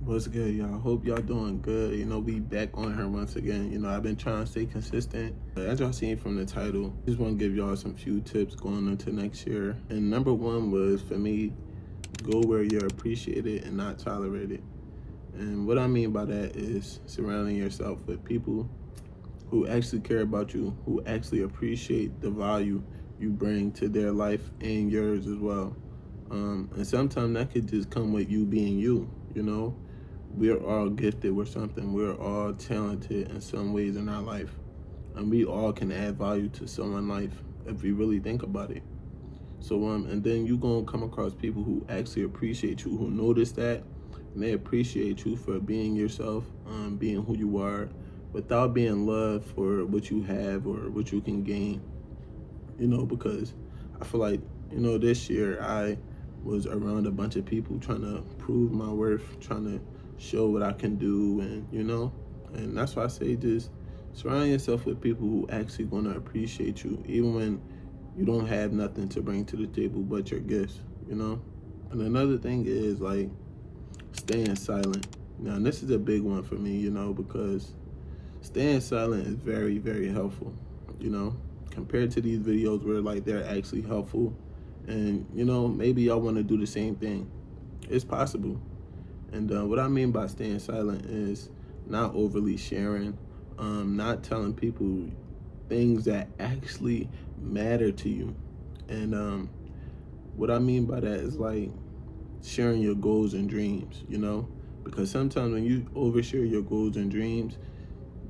What's good, y'all? Hope y'all doing good. We back on here once again. I've been trying to stay consistent. But as y'all seen from the title, just want to give y'all some few tips going into next year. And number one was, for me, go where you're appreciated and not tolerated. And what I mean by that is surrounding yourself with people who actually care about you, who actually appreciate the value you bring to their life and yours as well. And sometimes that could just come with you being you. We're all gifted with something. We're all talented in some ways in our life. And we all can add value to someone's life if we really think about it. So, and then you're going to come across people who actually appreciate you, who notice that, and they appreciate you for being yourself, being who you are, without being loved for what you have or what you can gain. Because I feel like, this year I was around a bunch of people trying to prove my worth, trying to show what I can do, and that's why I say just surround yourself with people who actually gonna appreciate you, even when you don't have nothing to bring to the table but your gifts. And another thing is like staying silent. Now this is a big one for me, because staying silent is very, very helpful, compared to these videos where like they're actually helpful. And maybe y'all want to do the same thing. It's possible. And what I mean by staying silent is not overly sharing, not telling people things that actually matter to you. And what I mean by that is like sharing your goals and dreams, because sometimes when you overshare your goals and dreams,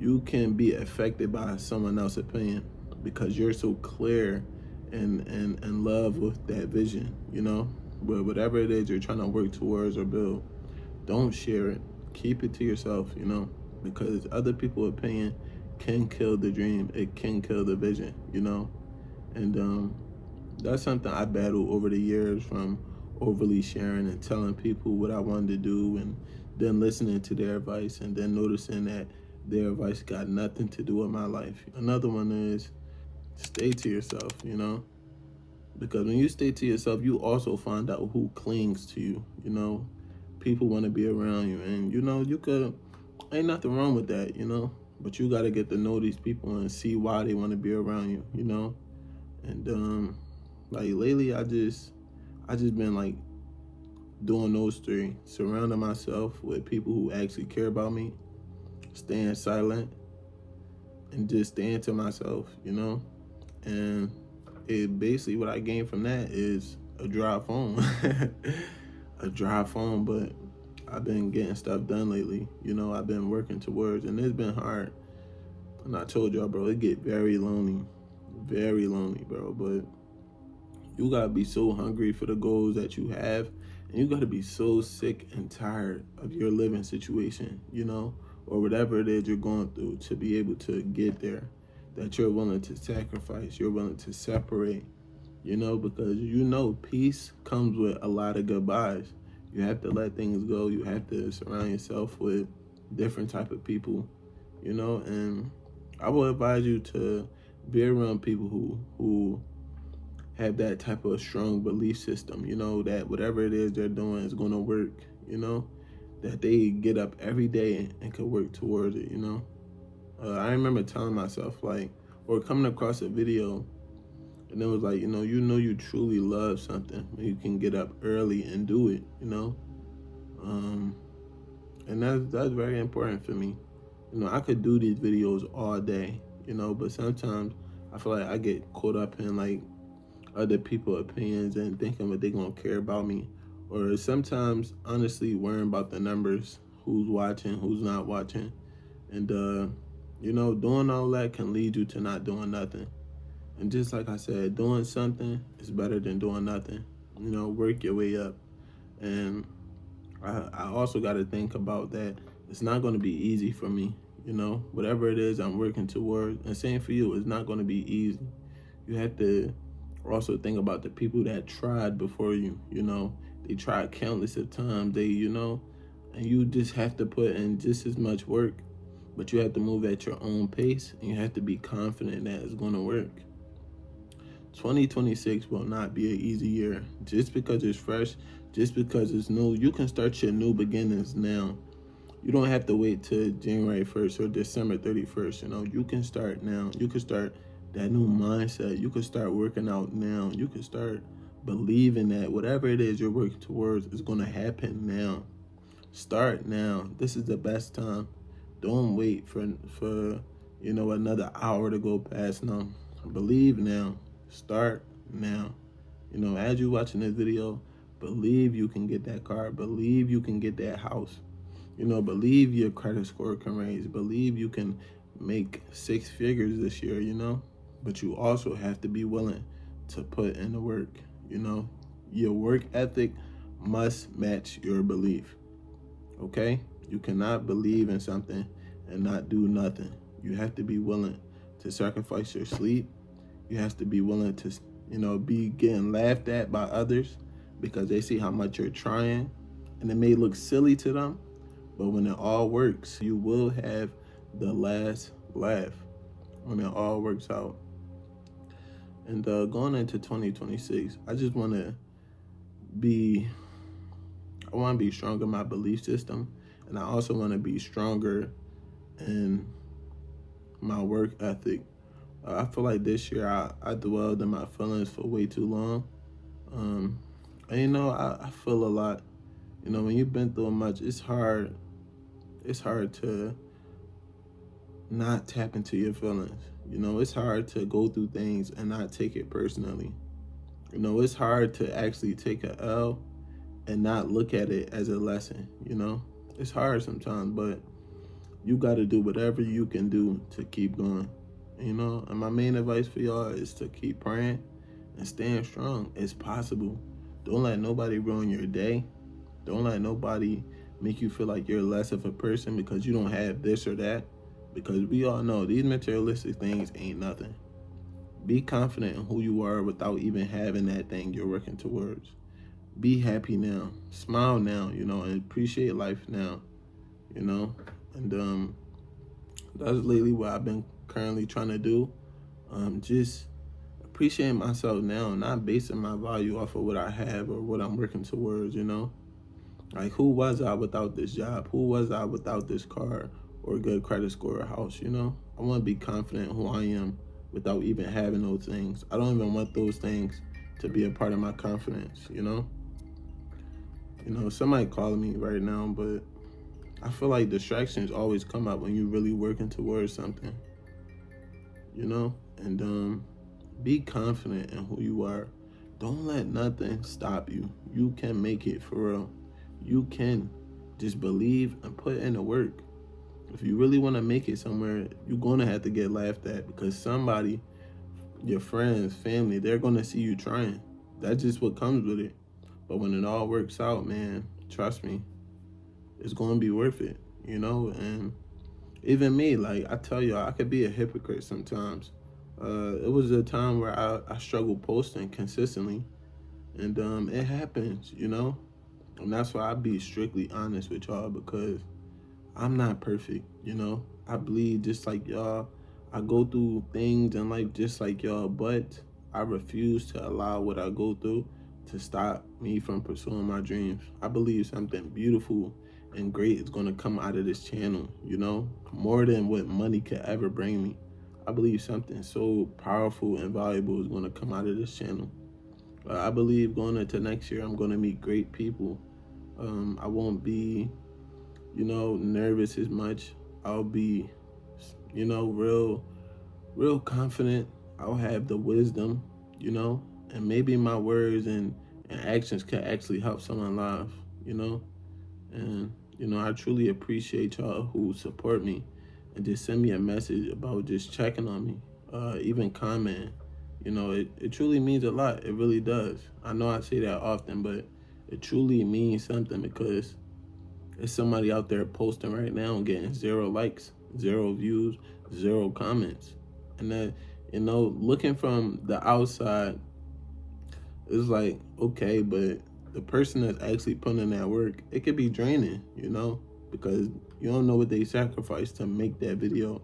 you can be affected by someone else's opinion because you're so clear and in love with that vision, but whatever it is you're trying to work towards or build. Don't share it. Keep it to yourself, because other people's opinion can kill the dream. It can kill the vision, And that's something I battled over the years, from overly sharing and telling people what I wanted to do and then listening to their advice and then noticing that their advice got nothing to do with my life. Another one is stay to yourself, because when you stay to yourself, you also find out who clings to you. People want to be around you, and you could, ain't nothing wrong with that, but you got to get to know these people and see why they want to be around you. And like lately I just been like doing those three: surrounding myself with people who actually care about me, staying silent, and just staying to myself, and it basically, what I gained from that is a dry phone. A dry phone, but I've been getting stuff done lately. I've been working towards, and it's been hard. And I told y'all, bro, it get very lonely, bro. But you gotta be so hungry for the goals that you have, and you gotta be so sick and tired of your living situation, or whatever it is you're going through, to be able to get there, that you're willing to sacrifice, you're willing to separate, because peace comes with a lot of goodbyes. You have to let things go. You have to surround yourself with different type of people, and I will advise you to be around people who have that type of strong belief system, that whatever it is they're doing is going to work, that they get up every day and can work towards it, I remember telling myself, like, or coming across a video, and it was like, you truly love something when you can get up early and do it, and that's very important for me. I could do these videos all day, but sometimes I feel like I get caught up in like other people's opinions and thinking what they're gonna care about me, or sometimes honestly worrying about the numbers, who's watching, who's not watching, and doing all that can lead you to not doing nothing. And just like I said, doing something is better than doing nothing. Work your way up. And I also got to think about that it's not going to be easy for me. Whatever it is I'm working towards, and same for you, it's not going to be easy. You have to also think about the people that tried before you. They tried countless of times. And you just have to put in just as much work, but you have to move at your own pace, and you have to be confident that it's going to work. 2026 will not be an easy year. Just because it's fresh, just because it's new, you can start your new beginnings now. You don't have to wait till January 1st or December 31st. You can start now. You can start that new mindset. You can start working out now. You can start believing that whatever it is you're working towards is going to happen now. Start now. This is the best time. Don't wait for another hour to go past. No, believe now. Start now. As you watching this video, believe you can get that car. Believe you can get that house. Believe your credit score can raise. Believe you can make 6 figures this year. But you also have to be willing to put in the work. Your work ethic must match your belief. Okay? You cannot believe in something and not do nothing. You have to be willing to sacrifice your sleep. You have to be willing to, be getting laughed at by others because they see how much you're trying. And it may look silly to them, but when it all works, you will have the last laugh when it all works out. And going into 2026, I just want to be stronger in my belief system. And I also want to be stronger in my work ethic. I feel like this year I dwelled in my feelings for way too long. And I feel a lot. When you've been through much, it's hard to not tap into your feelings. It's hard to go through things and not take it personally. It's hard to actually take a L and not look at it as a lesson. It's hard sometimes, but you got to do whatever you can do to keep going. And my main advice for y'all is to keep praying and staying strong. It's possible. Don't let nobody ruin your day. Don't let nobody make you feel like you're less of a person because you don't have this or that. Because we all know these materialistic things ain't nothing. Be confident in who you are without even having that thing you're working towards. Be happy now. Smile now, and appreciate life now, And that's lately what I've been currently trying to do. Just appreciating myself now, not basing my value off of what I have or what I'm working towards, Like, who was I without this job? Who was I without this car or a good credit score or house, I want to be confident in who I am without even having those things. I don't even want those things to be a part of my confidence, Somebody calling me right now, but I feel like distractions always come up when you're really working towards something, And be confident in who you are. Don't let nothing stop you. You can make it for real. You can. Just believe and put in the work. If you really want to make it somewhere, you're going to have to get laughed at because somebody, your friends, family, they're going to see you trying. That's just what comes with it. But when it all works out, man, trust me, it's going to be worth it, And even me, like I tell you, I could be a hypocrite sometimes. It was a time where I struggled posting consistently. And it happens, And that's why I be strictly honest with y'all because I'm not perfect, I bleed just like y'all. I go through things in life just like y'all, but I refuse to allow what I go through to stop me from pursuing my dreams. I believe something beautiful and great is going to come out of this channel, more than what money could ever bring me. I believe something so powerful and valuable is going to come out of this channel. I believe going into next year, I'm going to meet great people. I won't be, nervous as much. I'll be, real confident. I'll have the wisdom, and maybe my words and actions can actually help someone's life, And, I truly appreciate y'all who support me and just send me a message about just checking on me, even commenting. It truly means a lot. It really does. I know I say that often, but it truly means something because there's somebody out there posting right now and getting 0 likes, 0 views, 0 comments. And that, looking from the outside, it's like, okay, but the person that's actually putting in that work, it could be draining, because you don't know what they sacrificed to make that video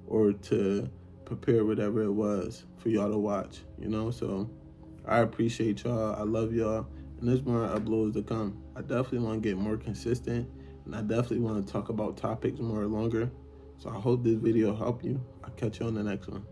or to prepare whatever it was for y'all to watch, So I appreciate y'all. I love y'all. And there's more uploads to come. I definitely want to get more consistent And I definitely want to talk about topics more longer. So I hope this video helped you. I'll catch you on the next one.